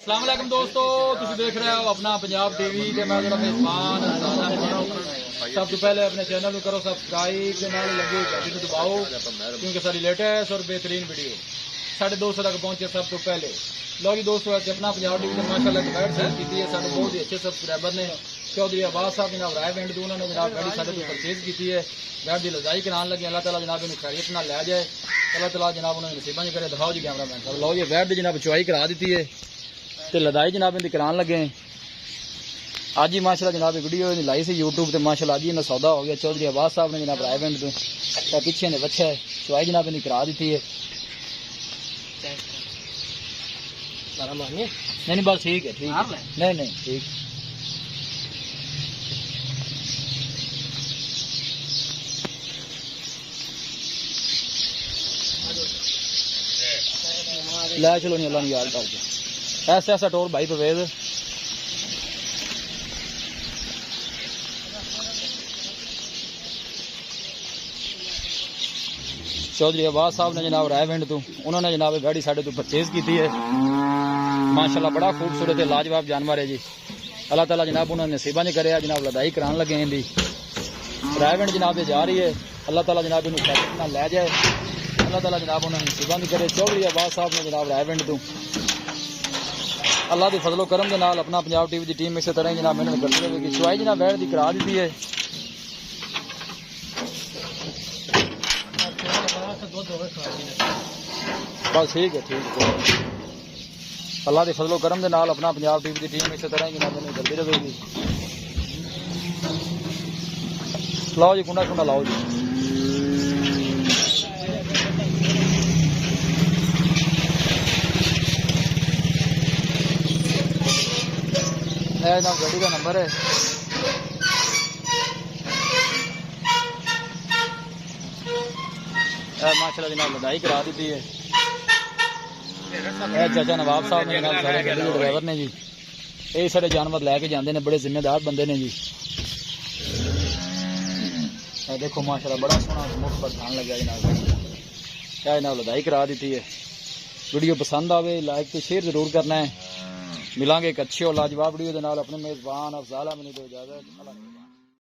अस्सलाम वालेकुम दोस्तों, तुम देख रहे हो अपना पंजाब टीवी ते मैं जरा मेजबान सब तो पहले अपने चैनल को करो सब्सक्राइब ते नाल लगे घंटी को दबाओ क्योंकि सारी लेटेस्ट और बेहतरीन वीडियो 250 तक पहुंचे सब तो पहले। लो जी दोस्तों, अपना पंजाब टीवी ने माशाल्लाह गाइड सेट की है। साढ़े बहुत ही अच्छे सब्सक्राइबर ने चौधरी अब्बास साहब जनाब रायविंड दो उन्होंने जनाब गाड़ी साढ़े तो परचेज की है। गाड़ी की लजाई कराने लगे, अल्लाह ताला जनाब इन खैरियत नाल लै जाए, अल्लाह ताला जनाब उन्होंने नसीबा च करे। दिखाओ जी कैमरा मैन साहब। लो जी वैट दी जनाब चुआई करा दी है तो लदाई जनाब इनकी कराने लगे आज ही माशाल्लाह जनाब वीडियो लाई सी यूट्यूब पर। माशाल्लाह आज इन्हें सौदा हो गया। चौधरी अब्बास साहब ने जनाब रायविंड तो पिछे ने बच्चा है चुआई जनाब इनकी करा दी है। नहीं बस ठीक है, ठीक है, नहीं ठीक। लै चलो नहीं अल्लाह ने याद करके ऐसा ऐसा टोर भाई परवेज चौधरी अब्बास साहब ने जनाब रायविंड तो उन्होंने जनाब गाड़ी साढ़े तो परचेज की है। माशाल्लाह बड़ा खूबसूरत है, लाजवाब जानवर है जी। अल्लाह ताला जनाब उन्होंने नसीबा नहीं करे जनाब लदाई कराने लगे हैं। रायविंड जनाब जा रही है, अल्लाह ताला जनाब इन खैरियत लै जाए, अल्लाह ताला जनाब उन्होंने नसीबा नहीं करे। चौधरी अब्बास साहब ने जनाब रायविंड तो अल्लाह के फजलो करम के नाल अपना पंजाब टीवी की टीम इस तरह ही जनाब मेहनत करती रहेगी। चुआई जनाब वैट की करा दी है। बस ठीक है, ठीक है। अल्लाह के फजलो करम के नाल अपना पंजाब टीवी की टीम इस तरह ही जनाब मेहनत करती रहेगी। लाओ जी कुंडा कुंडा लाओ जी। जनाब गाड़ी का नंबर है माशाल्लाह जनाब लदाई करा दी है। चाचा नवाब साहब ने जनाब सारे गाड़ी के ड्राइवर ने जी। ये सारे जानवर लैके जाते हैं, बड़े जिम्मेदार बंदे ने जी। देखो माशाल्लाह बड़ा सोहना मुख पर खान लगा जनाब। क्या जनाब लदाई करा दी है। वीडियो पसंद आवे लाइक तो शेयर जरूर करना है। मिलांगे एक अच्छी और लाजवाब वीडियो के नाल। अपने मेजबान अफजाल अहमद को इजाजत।